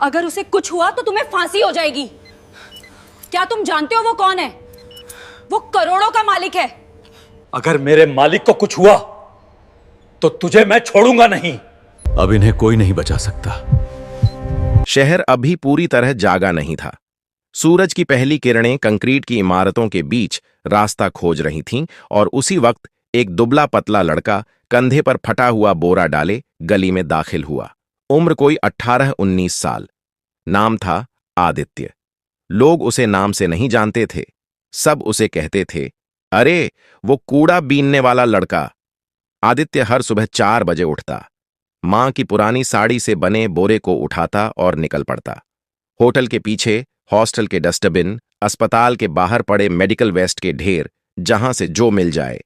अगर उसे कुछ हुआ तो तुम्हें फांसी हो जाएगी। क्या तुम जानते हो वो कौन है? वो करोड़ों का मालिक है। अगर मेरे मालिक को कुछ हुआ तो तुझे मैं छोड़ूंगा नहीं। अब इन्हें कोई नहीं बचा सकता। शहर अभी पूरी तरह जागा नहीं था। सूरज की पहली किरणें कंक्रीट की इमारतों के बीच रास्ता खोज रही थीं और उसी वक्त एक दुबला पतला लड़का कंधे पर फटा हुआ बोरा डाले गली में दाखिल हुआ। उम्र कोई 18-19 साल। नाम था आदित्य। लोग उसे नाम से नहीं जानते थे। सब उसे कहते थे, अरे वो कूड़ा बीनने वाला लड़का। आदित्य हर सुबह 4 बजे उठता, मां की पुरानी साड़ी से बने बोरे को उठाता और निकल पड़ता। होटल के पीछे हॉस्टल के डस्टबिन, अस्पताल के बाहर पड़े मेडिकल वेस्ट के ढेर, जहां से जो मिल जाए,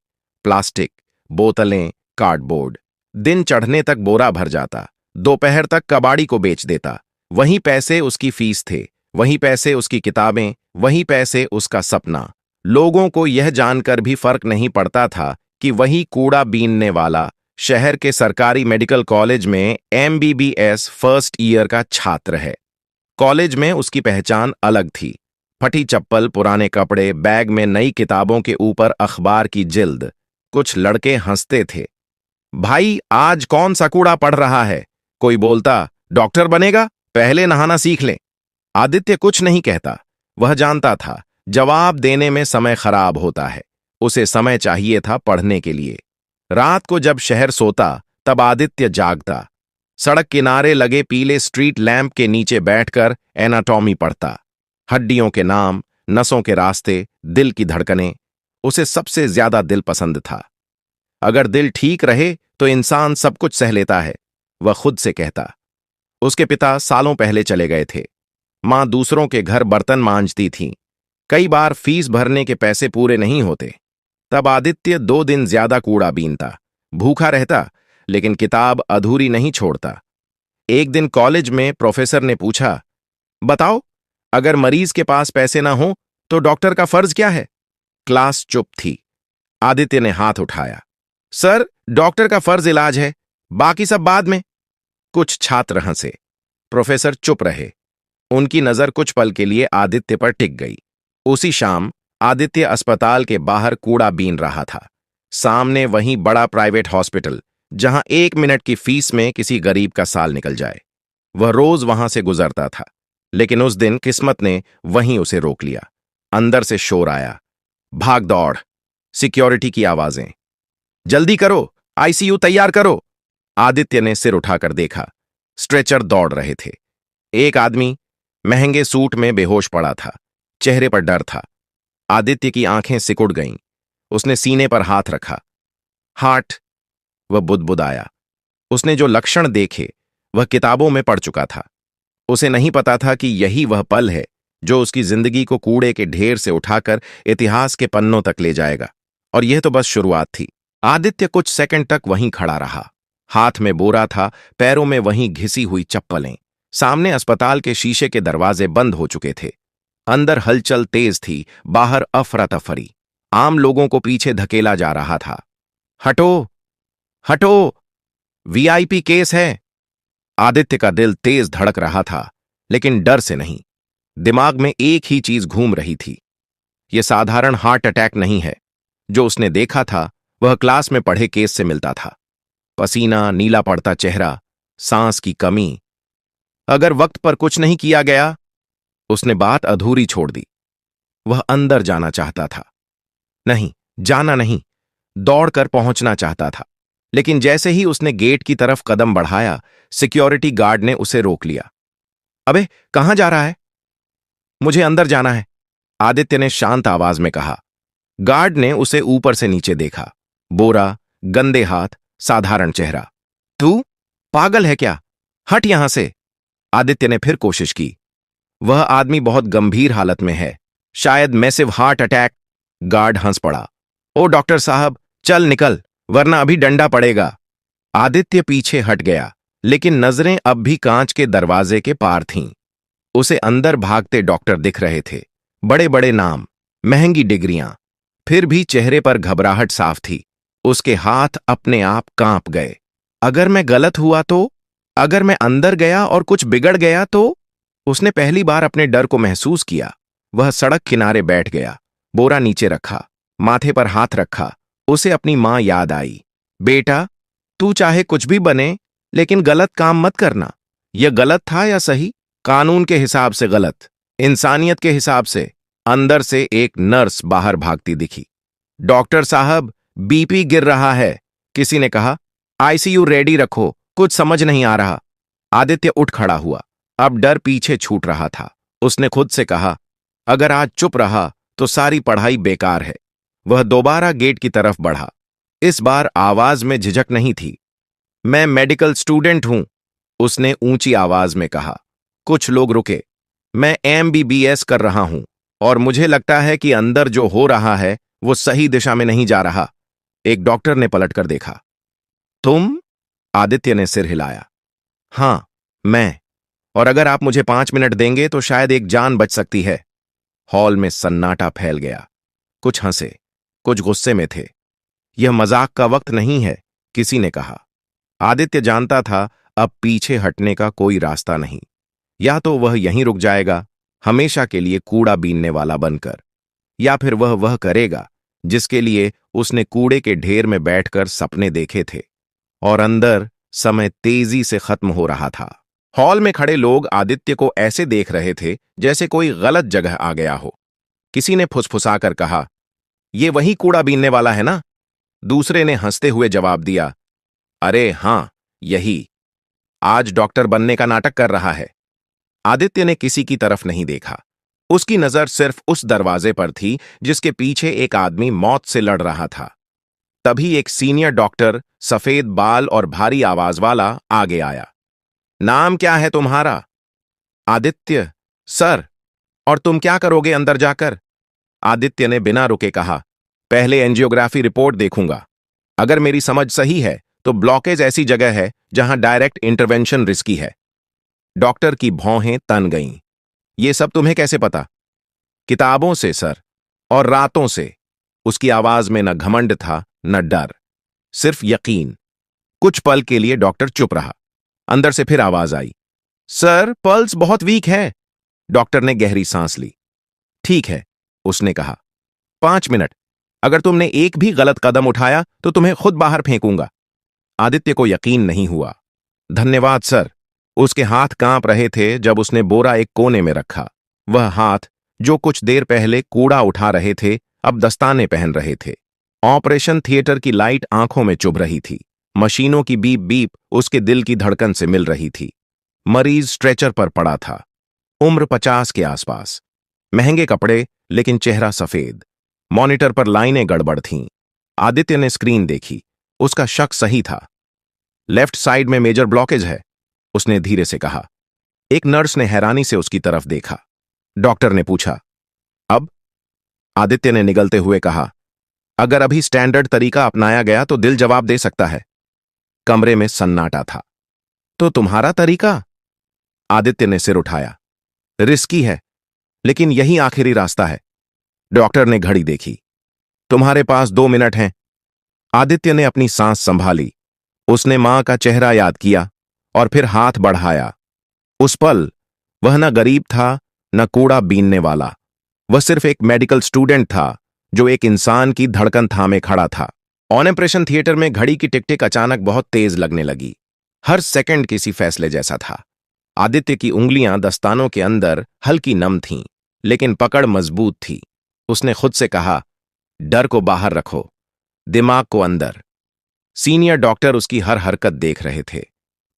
प्लास्टिक, बोतलें, कार्डबोर्ड। दिन चढ़ने तक बोरा भर जाता। दोपहर तक कबाड़ी को बेच देता। वहीं पैसे उसकी फीस थे, वहीं पैसे उसकी किताबें, वहीं पैसे उसका सपना। लोगों को यह जानकर भी फर्क नहीं पड़ता था कि वही कूड़ा बीनने वाला शहर के सरकारी मेडिकल कॉलेज में MBBS फर्स्ट ईयर का छात्र है। कॉलेज में उसकी पहचान अलग थी। फटी चप्पल, पुराने कपड़े, बैग में नई किताबों के ऊपर अखबार की जिल्द। कुछ लड़के हंसते थे, भाई आज कौन सा कूड़ा पढ़ रहा है? कोई बोलता, डॉक्टर बनेगा, पहले नहाना सीख ले। आदित्य कुछ नहीं कहता। वह जानता था जवाब देने में समय खराब होता है। उसे समय चाहिए था पढ़ने के लिए। रात को जब शहर सोता तब आदित्य जागता। सड़क किनारे लगे पीले स्ट्रीट लैंप के नीचे बैठकर एनाटॉमी पढ़ता। हड्डियों के नाम, नसों के रास्ते, दिल की धड़कनें। उसे सबसे ज्यादा दिल पसंद था। अगर दिल ठीक रहे तो इंसान सब कुछ सह लेता है, वह खुद से कहता। उसके पिता सालों पहले चले गए थे। मां दूसरों के घर बर्तन मांजती थीं। कई बार फीस भरने के पैसे पूरे नहीं होते। तब आदित्य 2 दिन ज्यादा कूड़ा बीनता। भूखा रहता लेकिन किताब अधूरी नहीं छोड़ता। एक दिन कॉलेज में प्रोफेसर ने पूछा, बताओ, अगर मरीज के पास पैसे ना हो तो डॉक्टर का फर्ज क्या है? क्लास चुप थी। आदित्य ने हाथ उठाया, सर, डॉक्टर का फर्ज इलाज है, बाकी सब बाद में। कुछ छात्र हंसे। प्रोफेसर चुप रहे। उनकी नजर कुछ पल के लिए आदित्य पर टिक गई। उसी शाम आदित्य अस्पताल के बाहर कूड़ा बीन रहा था। सामने वहीं बड़ा प्राइवेट हॉस्पिटल, जहां 1 मिनट की फीस में किसी गरीब का साल निकल जाए। वह रोज वहां से गुजरता था, लेकिन उस दिन किस्मत ने वहीं उसे रोक लिया। अंदर से शोर आया, भाग दौड़, सिक्योरिटी की आवाजें। जल्दी करो, आईसीयू तैयार करो। आदित्य ने सिर उठाकर देखा। स्ट्रेचर दौड़ रहे थे। एक आदमी महंगे सूट में बेहोश पड़ा था। चेहरे पर डर था। आदित्य की आंखें सिकुड़ गईं। उसने सीने पर हाथ रखा। हार्ट। वह बुदबुदाया। उसने जो लक्षण देखे वह किताबों में पढ़ चुका था। उसे नहीं पता था कि यही वह पल है जो उसकी जिंदगी को कूड़े के ढेर से उठाकर इतिहास के पन्नों तक ले जाएगा। और यह तो बस शुरुआत थी। आदित्य कुछ सेकंड तक वहीं खड़ा रहा। हाथ में बोरा था, पैरों में वहीं घिसी हुई चप्पलें। सामने अस्पताल के शीशे के दरवाजे बंद हो चुके थे। अंदर हलचल तेज थी, बाहर अफरा तफरी। आम लोगों को पीछे धकेला जा रहा था। हटो, हटो, VIP केस है। आदित्य का दिल तेज धड़क रहा था, लेकिन डर से नहीं। दिमाग में एक ही चीज घूम रही थी, यह साधारण हार्ट अटैक नहीं है। जो उसने देखा था वह क्लास में पढ़े केस से मिलता था। पसीना, नीला पड़ता चेहरा, सांस की कमी। अगर वक्त पर कुछ नहीं किया गया। उसने बात अधूरी छोड़ दी। वह अंदर जाना चाहता था। नहीं, जाना नहीं, दौड़कर पहुंचना चाहता था। लेकिन जैसे ही उसने गेट की तरफ कदम बढ़ाया, सिक्योरिटी गार्ड ने उसे रोक लिया। अबे, कहां जा रहा है? मुझे अंदर जाना है, आदित्य ने शांत आवाज में कहा। गार्ड ने उसे ऊपर से नीचे देखा। बोरा, गंदे हाथ, साधारण चेहरा। तू पागल है क्या? हट यहां से। आदित्य ने फिर कोशिश की। वह आदमी बहुत गंभीर हालत में है, शायद मैसिव हार्ट अटैक। गार्ड हंस पड़ा। ओ डॉक्टर साहब, चल निकल, वरना अभी डंडा पड़ेगा। आदित्य पीछे हट गया, लेकिन नजरें अब भी कांच के दरवाजे के पार थीं। उसे अंदर भागते डॉक्टर दिख रहे थे, बड़े बड़े नाम, महंगी डिग्रियां। फिर भी चेहरे पर घबराहट साफ थी। उसके हाथ अपने आप कांप गए। अगर मैं गलत हुआ तो? अगर मैं अंदर गया और कुछ बिगड़ गया तो? उसने पहली बार अपने डर को महसूस किया। वह सड़क किनारे बैठ गया, बोरा नीचे रखा, माथे पर हाथ रखा। उसे अपनी मां याद आई। बेटा, तू चाहे कुछ भी बने, लेकिन गलत काम मत करना। यह गलत था या सही? कानून के हिसाब से गलत, इंसानियत के हिसाब से। अंदर से एक नर्स बाहर भागती दिखी। डॉक्टर साहब, बीपी गिर रहा है, किसी ने कहा। आईसीयू रेडी रखो, कुछ समझ नहीं आ रहा। आदित्य उठ खड़ा हुआ। अब डर पीछे छूट रहा था। उसने खुद से कहा, अगर आज चुप रहा तो सारी पढ़ाई बेकार है। वह दोबारा गेट की तरफ बढ़ा। इस बार आवाज में झिझक नहीं थी। मैं मेडिकल स्टूडेंट हूं, उसने ऊंची आवाज में कहा। कुछ लोग रुके। मैं एमबीबीएस कर रहा हूं और मुझे लगता है कि अंदर जो हो रहा है वो सही दिशा में नहीं जा रहा। एक डॉक्टर ने पलटकर देखा। तुम? आदित्य ने सिर हिलाया। हां, मैं। और अगर आप मुझे 5 मिनट देंगे तो शायद एक जान बच सकती है। हॉल में सन्नाटा फैल गया। कुछ हंसे, कुछ गुस्से में थे। यह मजाक का वक्त नहीं है, किसी ने कहा। आदित्य जानता था अब पीछे हटने का कोई रास्ता नहीं। या तो वह यहीं रुक जाएगा, हमेशा के लिए कूड़ा बीनने वाला बनकर, या फिर वह करेगा जिसके लिए उसने कूड़े के ढेर में बैठकर सपने देखे थे। और अंदर समय तेजी से खत्म हो रहा था। हॉल में खड़े लोग आदित्य को ऐसे देख रहे थे जैसे कोई गलत जगह आ गया हो। किसी ने फुसफुसाकर कहा, ये वही कूड़ा बीनने वाला है ना? दूसरे ने हंसते हुए जवाब दिया, अरे हां, यही। आज डॉक्टर बनने का नाटक कर रहा है। आदित्य ने किसी की तरफ नहीं देखा। उसकी नजर सिर्फ उस दरवाजे पर थी जिसके पीछे एक आदमी मौत से लड़ रहा था। तभी एक सीनियर डॉक्टर, सफेद बाल और भारी आवाज वाला, आगे आया। नाम क्या है तुम्हारा? आदित्य, सर। और तुम क्या करोगे अंदर जाकर? आदित्य ने बिना रुके कहा, पहले एंजियोग्राफी रिपोर्ट देखूंगा। अगर मेरी समझ सही है तो ब्लॉकेज ऐसी जगह है जहां डायरेक्ट इंटरवेंशन रिस्की है। डॉक्टर की भौहें तन गईं। ये सब तुम्हें कैसे पता? किताबों से सर, और रातों से। उसकी आवाज में न घमंड था न डर, सिर्फ यकीन। कुछ पल के लिए डॉक्टर चुप रहा। अंदर से फिर आवाज आई, सर, पल्स बहुत वीक है। डॉक्टर ने गहरी सांस ली। ठीक है, उसने कहा, 5 मिनट। अगर तुमने एक भी गलत कदम उठाया तो तुम्हें खुद बाहर फेंकूंगा। आदित्य को यकीन नहीं हुआ। धन्यवाद सर। उसके हाथ कांप रहे थे जब उसने बोरा एक कोने में रखा। वह हाथ जो कुछ देर पहले कूड़ा उठा रहे थे अब दस्ताने पहन रहे थे। ऑपरेशन थिएटर की लाइट आंखों में चुभ रही थी। मशीनों की बीप बीप उसके दिल की धड़कन से मिल रही थी। मरीज स्ट्रेचर पर पड़ा था। उम्र 50 के आसपास। महंगे कपड़े, लेकिन चेहरा सफेद। मॉनिटर पर लाइनें गड़बड़ थीं। आदित्य ने स्क्रीन देखी। उसका शक सही था। लेफ्ट साइड में मेजर ब्लॉकेज है, उसने धीरे से कहा। एक नर्स ने हैरानी से उसकी तरफ देखा। डॉक्टर ने पूछा, अब? आदित्य ने निगलते हुए कहा, अगर अभी स्टैंडर्ड तरीका अपनाया गया तो दिल जवाब दे सकता है। कमरे में सन्नाटा था। तो तुम्हारा तरीका? आदित्य ने सिर उठाया। रिस्की है, लेकिन यही आखिरी रास्ता है। डॉक्टर ने घड़ी देखी। तुम्हारे पास 2 मिनट हैं। आदित्य ने अपनी सांस संभाली। उसने मां का चेहरा याद किया और फिर हाथ बढ़ाया। उस पल वह न गरीब था न कूड़ा बीनने वाला। वह सिर्फ एक मेडिकल स्टूडेंट था जो एक इंसान की धड़कन थामे खड़ा था। ऑपरेशन थिएटर में घड़ी की टिक-टिक अचानक बहुत तेज लगने लगी। हर सेकंड किसी फैसले जैसा था। आदित्य की उंगलियां दस्तानों के अंदर हल्की नम थीं, लेकिन पकड़ मजबूत थी। उसने खुद से कहा, डर को बाहर रखो, दिमाग को अंदर। सीनियर डॉक्टर उसकी हर हरकत देख रहे थे।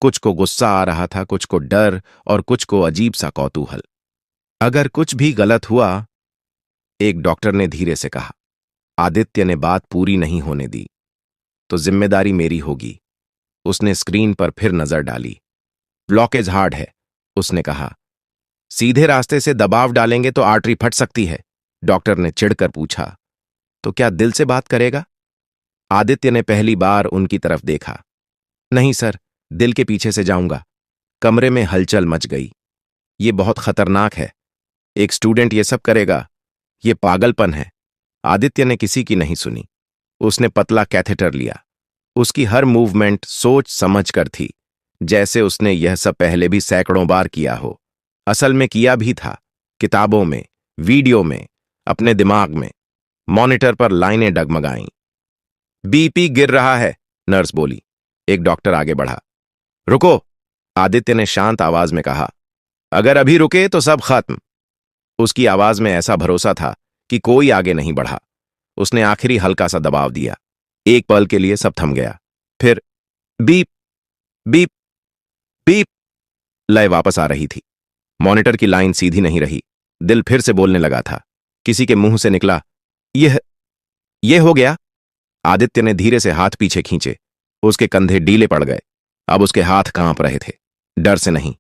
कुछ को गुस्सा आ रहा था, कुछ को डर और कुछ को अजीब सा कौतूहल। अगर कुछ भी गलत हुआ, एक डॉक्टर ने धीरे से कहा। आदित्य ने बात पूरी नहीं होने दी। तो जिम्मेदारी मेरी होगी। उसने स्क्रीन पर फिर नजर डाली। ब्लॉकेज हार्ड है, उसने कहा। सीधे रास्ते से दबाव डालेंगे तो आर्टरी फट सकती है। डॉक्टर ने चिढ़कर पूछा, तो क्या दिल से बात करेगा? आदित्य ने पहली बार उनकी तरफ देखा। नहीं सर, दिल के पीछे से जाऊंगा। कमरे में हलचल मच गई। ये बहुत खतरनाक है। एक स्टूडेंट ये सब करेगा, ये पागलपन है। आदित्य ने किसी की नहीं सुनी। उसने पतला कैथेटर लिया। उसकी हर मूवमेंट सोच समझ कर थी, जैसे उसने यह सब पहले भी सैकड़ों बार किया हो। असल में किया भी था, किताबों में, वीडियो में, अपने दिमाग में। मॉनिटर पर लाइनें डगमगाईं। बीपी गिर रहा है, नर्स बोली। एक डॉक्टर आगे बढ़ा। रुको, आदित्य ने शांत आवाज में कहा। अगर अभी रुके तो सब खत्म। उसकी आवाज में ऐसा भरोसा था कि कोई आगे नहीं बढ़ा। उसने आखिरी हल्का सा दबाव दिया। एक पल के लिए सब थम गया। फिर बीप बीप बीप लय वापस आ रही थी। मॉनिटर की लाइन सीधी नहीं रही। दिल फिर से बोलने लगा था। किसी के मुंह से निकला, यह हो गया। आदित्य ने धीरे से हाथ पीछे खींचे। उसके कंधे डीले पड़ गए। अब उसके हाथ कांप रहे थे, डर से नहीं,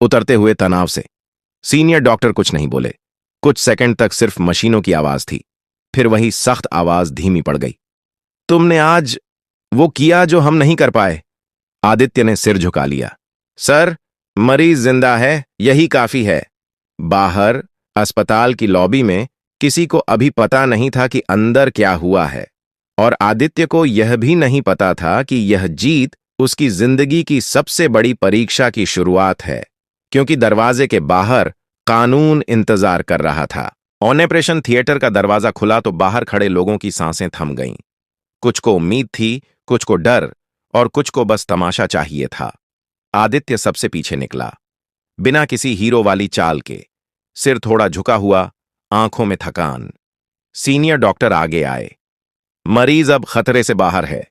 उतरते हुए तनाव से। सीनियर डॉक्टर कुछ नहीं बोले। कुछ सेकंड तक सिर्फ मशीनों की आवाज थी। फिर वही सख्त आवाज धीमी पड़ गई। तुमने आज वो किया जो हम नहीं कर पाए। आदित्य ने सिर झुका लिया। सर, मरीज जिंदा है, यही काफी है। बाहर अस्पताल की लॉबी में किसी को अभी पता नहीं था कि अंदर क्या हुआ है, और आदित्य को यह भी नहीं पता था कि यह जीत उसकी जिंदगी की सबसे बड़ी परीक्षा की शुरुआत है, क्योंकि दरवाजे के बाहर कानून इंतजार कर रहा था। ऑपरेशन थिएटर का दरवाजा खुला तो बाहर खड़े लोगों की सांसें थम गईं। कुछ को उम्मीद थी, कुछ को डर, और कुछ को बस तमाशा चाहिए था। आदित्य सबसे पीछे निकला, बिना किसी हीरो वाली चाल के, सिर थोड़ा झुका हुआ, आंखों में थकान। सीनियर डॉक्टर आगे आए। मरीज अब खतरे से बाहर है।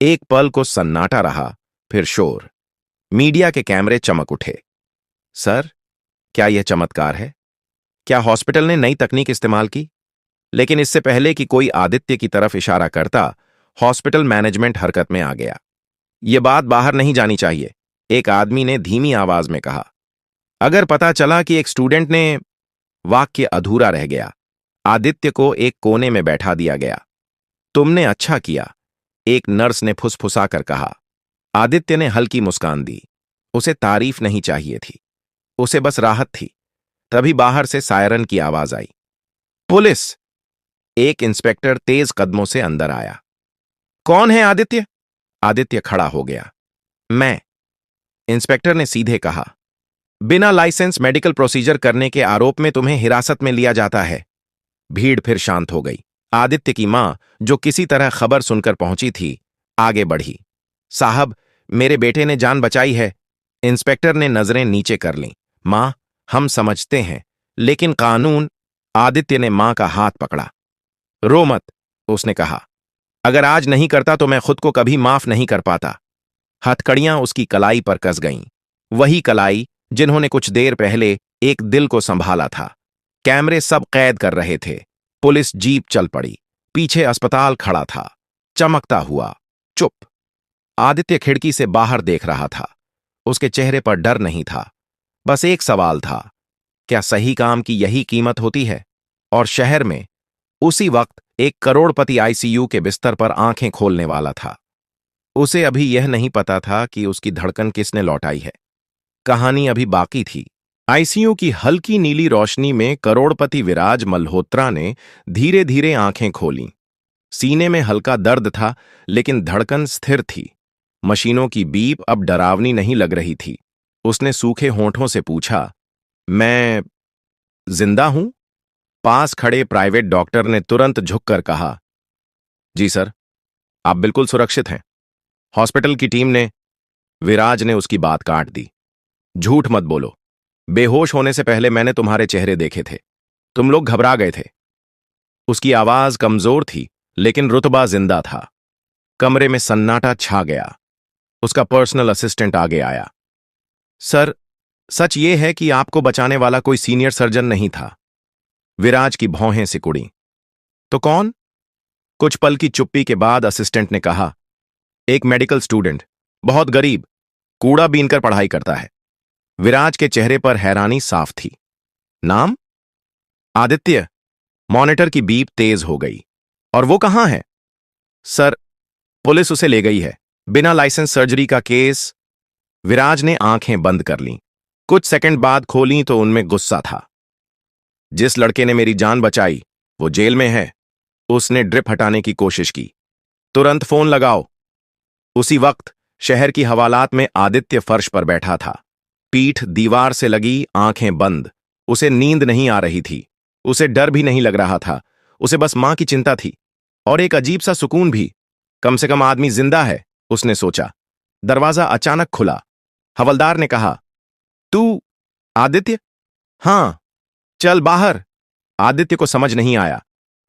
एक पल को सन्नाटा रहा, फिर शोर। मीडिया के कैमरे चमक उठे। सर, क्या यह चमत्कार है? क्या हॉस्पिटल ने नई तकनीक इस्तेमाल की? लेकिन इससे पहले कि कोई आदित्य की तरफ इशारा करता, हॉस्पिटल मैनेजमेंट हरकत में आ गया। यह बात बाहर नहीं जानी चाहिए, एक आदमी ने धीमी आवाज में कहा। अगर पता चला कि एक स्टूडेंट ने, वाक्य अधूरा रह गया। आदित्य को एक कोने में बैठा दिया गया। तुमने अच्छा किया, एक नर्स ने फुसफुसाकर कहा। आदित्य ने हल्की मुस्कान दी। उसे तारीफ नहीं चाहिए थी, उसे बस राहत थी। तभी बाहर से सायरन की आवाज आई। पुलिस! एक इंस्पेक्टर तेज कदमों से अंदर आया। कौन है आदित्य? आदित्य खड़ा हो गया। मैं। इंस्पेक्टर ने सीधे कहा। बिना लाइसेंस मेडिकल प्रोसीजर करने के आरोप में तुम्हें हिरासत में लिया जाता है। भीड़ फिर शांत हो गई। आदित्य की मां, जो किसी तरह खबर सुनकर पहुंची थी, आगे बढ़ी। साहब, मेरे बेटे ने जान बचाई है। इंस्पेक्टर ने नजरें नीचे कर लीं। मां, हम समझते हैं, लेकिन कानून। आदित्य ने मां का हाथ पकड़ा। रो मत, उसने कहा। अगर आज नहीं करता तो मैं खुद को कभी माफ नहीं कर पाता। हथकड़ियां उसकी कलाई पर कस गईं, वही कलाई जिन्होंने कुछ देर पहले एक दिल को संभाला था। कैमरे सब कैद कर रहे थे। पुलिस जीप चल पड़ी। पीछे अस्पताल खड़ा था, चमकता हुआ, चुप। आदित्य खिड़की से बाहर देख रहा था। उसके चेहरे पर डर नहीं था, बस एक सवाल था, क्या सही काम की यही कीमत होती है? और शहर में उसी वक्त एक करोड़पति आईसीयू के बिस्तर पर आंखें खोलने वाला था। उसे अभी यह नहीं पता था कि उसकी धड़कन किसने लौटाई है। कहानी अभी बाकी थी। आईसीयू की हल्की नीली रोशनी में करोड़पति विराज मल्होत्रा ने धीरे धीरे आंखें खोलीं। सीने में हल्का दर्द था, लेकिन धड़कन स्थिर थी। मशीनों की बीप अब डरावनी नहीं लग रही थी। उसने सूखे होंठों से पूछा, मैं जिंदा हूं? पास खड़े प्राइवेट डॉक्टर ने तुरंत झुककर कहा, जी सर, आप बिल्कुल सुरक्षित हैं। हॉस्पिटल की टीम ने। विराज ने उसकी बात काट दी। झूठ मत बोलो। बेहोश होने से पहले मैंने तुम्हारे चेहरे देखे थे। तुम लोग घबरा गए थे। उसकी आवाज कमजोर थी, लेकिन रुतबा जिंदा था। कमरे में सन्नाटा छा गया। उसका पर्सनल असिस्टेंट आगे आया। सर, सच ये है कि आपको बचाने वाला कोई सीनियर सर्जन नहीं था। विराज की भौहें सिकुड़ी। तो कौन? कुछ पल की चुप्पी के बाद असिस्टेंट ने कहा, एक मेडिकल स्टूडेंट, बहुत गरीब, कूड़ा बीनकर पढ़ाई करता है। विराज के चेहरे पर हैरानी साफ थी। नाम? आदित्य। मॉनिटर की बीप तेज हो गई। और वो कहां है? सर, पुलिस उसे ले गई है, बिना लाइसेंस सर्जरी का केस। विराज ने आंखें बंद कर लीं। कुछ सेकंड बाद खोलीं तो उनमें गुस्सा था। जिस लड़के ने मेरी जान बचाई, वो जेल में है। उसने ड्रिप हटाने की कोशिश की। तुरंत फोन लगाओ। उसी वक्त शहर की हवालात में आदित्य फर्श पर बैठा था। पीठ दीवार से लगी, आंखें बंद। उसे नींद नहीं आ रही थी, उसे डर भी नहीं लग रहा था, उसे बस मां की चिंता थी और एक अजीब सा सुकून भी। कम से कम आदमी जिंदा है, उसने सोचा। दरवाजा अचानक खुला। हवलदार ने कहा, तू आदित्य? हां, चल बाहर। आदित्य को समझ नहीं आया।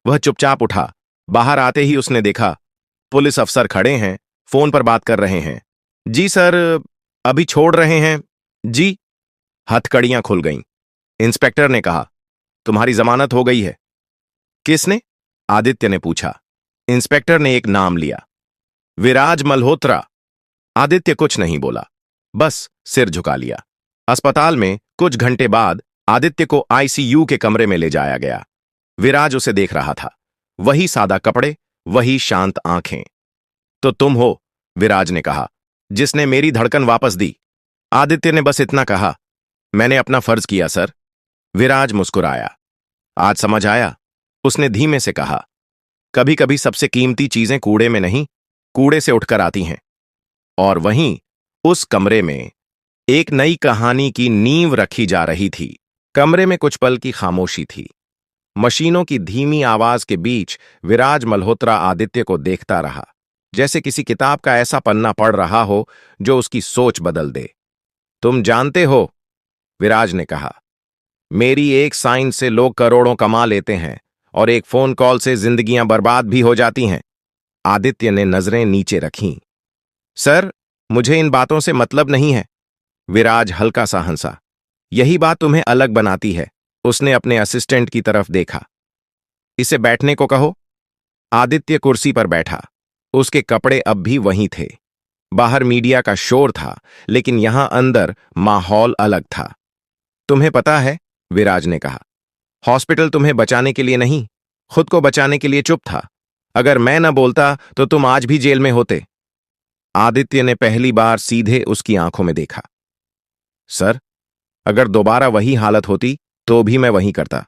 वह चुपचाप उठा। बाहर आते ही उसने देखा पुलिस अफसर खड़े हैं, फोन पर बात कर रहे हैं। जी सर, अभी छोड़ रहे हैं जी। हथकड़ियां खुल गईं। इंस्पेक्टर ने कहा, तुम्हारी जमानत हो गई है। किसने? आदित्य ने पूछा। इंस्पेक्टर ने एक नाम लिया, विराज मल्होत्रा। आदित्य कुछ नहीं बोला, बस सिर झुका लिया। अस्पताल में कुछ घंटे बाद आदित्य को आईसीयू के कमरे में ले जाया गया। विराज उसे देख रहा था। वही सादा कपड़े, वही शांत आंखें। तो तुम हो, विराज ने कहा, जिसने मेरी धड़कन वापस दी। आदित्य ने बस इतना कहा, मैंने अपना फर्ज किया सर। विराज मुस्कुराया। आज समझ आया, उसने धीमे से कहा। कभी कभी सबसे कीमती चीजें कूड़े में नहीं, कूड़े से उठकर आती हैं। और वहीं उस कमरे में एक नई कहानी की नींव रखी जा रही थी। कमरे में कुछ पल की खामोशी थी। मशीनों की धीमी आवाज के बीच विराज मल्होत्रा आदित्य को देखता रहा, जैसे किसी किताब का ऐसा पन्ना पढ़ रहा हो जो उसकी सोच बदल दे। तुम जानते हो, विराज ने कहा, मेरी एक साइन से लोग करोड़ों कमा लेते हैं और एक फोन कॉल से जिंदगियां बर्बाद भी हो जाती हैं। आदित्य ने नजरें नीचे रखीं। सर, मुझे इन बातों से मतलब नहीं है। विराज हल्का सा हंसा। यही बात तुम्हें अलग बनाती है। उसने अपने असिस्टेंट की तरफ देखा। इसे बैठने को कहो। आदित्य कुर्सी पर बैठा। उसके कपड़े अब भी वहीं थे। बाहर मीडिया का शोर था, लेकिन यहां अंदर माहौल अलग था। तुम्हें पता है, विराज ने कहा, हॉस्पिटल तुम्हें बचाने के लिए नहीं, खुद को बचाने के लिए चुप था। अगर मैं न बोलता तो तुम आज भी जेल में होते। आदित्य ने पहली बार सीधे उसकी आंखों में देखा। सर, अगर दोबारा वही हालत होती तो भी मैं वही करता।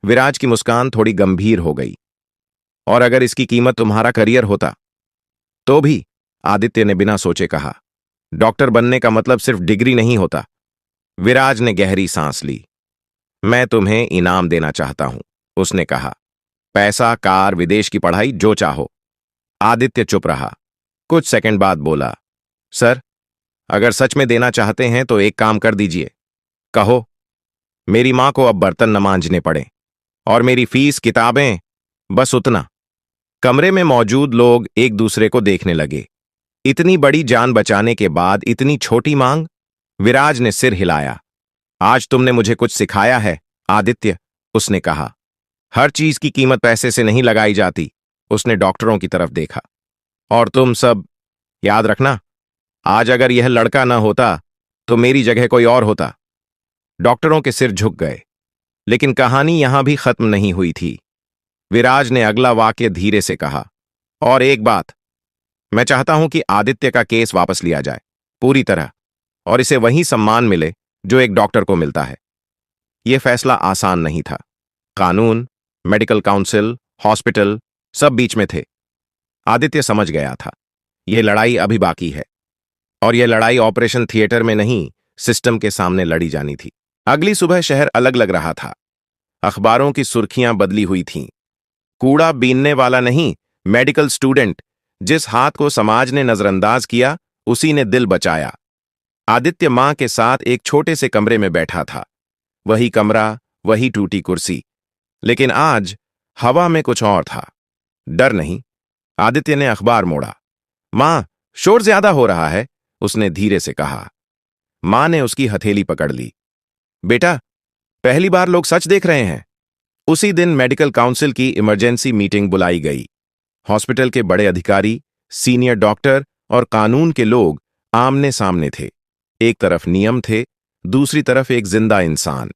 विराज की मुस्कान थोड़ी गंभीर हो गई। और अगर इसकी कीमत तुम्हारा करियर होता तो भी, आदित्य ने बिना सोचे कहा। डॉक्टर बनने का मतलब सिर्फ डिग्री नहीं होता। विराज ने गहरी सांस ली। मैं तुम्हें इनाम देना चाहता हूं, उसने कहा। पैसा, कार, विदेश की पढ़ाई, जो चाहो। आदित्य चुप रहा। कुछ सेकंड बाद बोला, सर, अगर सच में देना चाहते हैं तो एक काम कर दीजिए। कहो। मेरी मां को अब बर्तन न मांजने पड़े और मेरी फीस, किताबें, बस उतना। कमरे में मौजूद लोग एक दूसरे को देखने लगे। इतनी बड़ी जान बचाने के बाद इतनी छोटी मांग? विराज ने सिर हिलाया। आज तुमने मुझे कुछ सिखाया है, आदित्य, उसने कहा। हर चीज की कीमत पैसे से नहीं लगाई जाती। उसने डॉक्टरों की तरफ देखा। और तुम सब याद रखना, आज अगर यह लड़का न होता तो मेरी जगह कोई और होता। डॉक्टरों के सिर झुक गए। लेकिन कहानी यहां भी खत्म नहीं हुई थी। विराज ने अगला वाक्य धीरे से कहा, और एक बात, मैं चाहता हूं कि आदित्य का केस वापस लिया जाए, पूरी तरह, और इसे वही सम्मान मिले जो एक डॉक्टर को मिलता है। यह फैसला आसान नहीं था। कानून, मेडिकल काउंसिल, हॉस्पिटल, सब बीच में थे। आदित्य समझ गया था, यह लड़ाई अभी बाकी है। और यह लड़ाई ऑपरेशन थिएटर में नहीं, सिस्टम के सामने लड़ी जानी थी। अगली सुबह शहर अलग लग रहा था। अखबारों की सुर्खियां बदली हुई थीं। कूड़ा बीनने वाला नहीं, मेडिकल स्टूडेंट। जिस हाथ को समाज ने नजरअंदाज किया, उसी ने दिल बचाया। आदित्य मां के साथ एक छोटे से कमरे में बैठा था। वही कमरा, वही टूटी कुर्सी। लेकिन आज हवा में कुछ और था। डर नहीं। आदित्य ने अखबार मोड़ा। मां, शोर ज्यादा हो रहा है, उसने धीरे से कहा। मां ने उसकी हथेली पकड़ ली। बेटा, पहली बार लोग सच देख रहे हैं। उसी दिन मेडिकल काउंसिल की इमरजेंसी मीटिंग बुलाई गई। हॉस्पिटल के बड़े अधिकारी, सीनियर डॉक्टर और कानून के लोग आमने सामने थे। एक तरफ नियम थे, दूसरी तरफ एक जिंदा इंसान।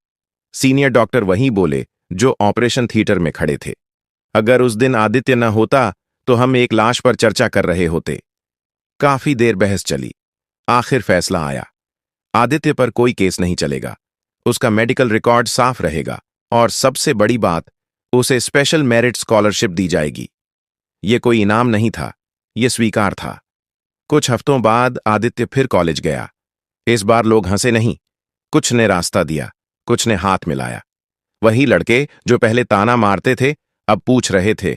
सीनियर डॉक्टर वही बोले जो ऑपरेशन थिएटर में खड़े थे। अगर उस दिन आदित्य न होता तो हम एक लाश पर चर्चा कर रहे होते। काफी देर बहस चली। आखिर फैसला आया। आदित्य पर कोई केस नहीं चलेगा। उसका मेडिकल रिकॉर्ड साफ रहेगा और सबसे बड़ी बात, उसे स्पेशल मेरिट स्कॉलरशिप दी जाएगी। यह कोई इनाम नहीं था, यह स्वीकार था। कुछ हफ्तों बाद आदित्य फिर कॉलेज गया। इस बार लोग हंसे नहीं। कुछ ने रास्ता दिया, कुछ ने हाथ मिलाया। वही लड़के जो पहले ताना मारते थे अब पूछ रहे थे,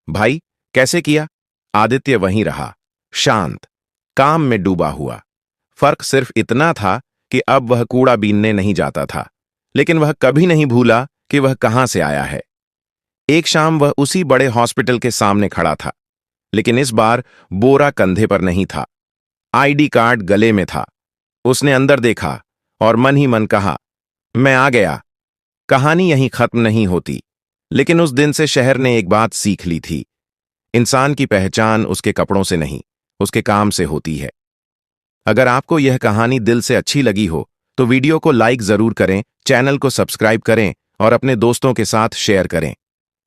भाई कैसे किया? आदित्य वहीं रहा, शांत, काम में डूबा हुआ। फर्क सिर्फ इतना था कि अब वह कूड़ा बीनने नहीं जाता था, लेकिन वह कभी नहीं भूला कि वह कहां से आया है। एक शाम वह उसी बड़े हॉस्पिटल के सामने खड़ा था, लेकिन इस बार बोरा कंधे पर नहीं था, आईडी कार्ड गले में था। उसने अंदर देखा और मन ही मन कहा, मैं आ गया। कहानी यहीं खत्म नहीं होती, लेकिन उस दिन से शहर ने एक बात सीख ली थी, इंसान की पहचान उसके कपड़ों से नहीं, उसके काम से होती है। अगर आपको यह कहानी दिल से अच्छी लगी हो तो वीडियो को लाइक जरूर करें, चैनल को सब्सक्राइब करें और अपने दोस्तों के साथ शेयर करें।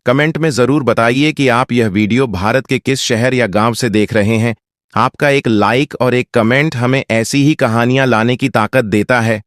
कमेंट में जरूर बताइए कि आप यह वीडियो भारत के किस शहर या गांव से देख रहे हैं। आपका एक लाइक और एक कमेंट हमें ऐसी ही कहानियां लाने की ताकत देता है।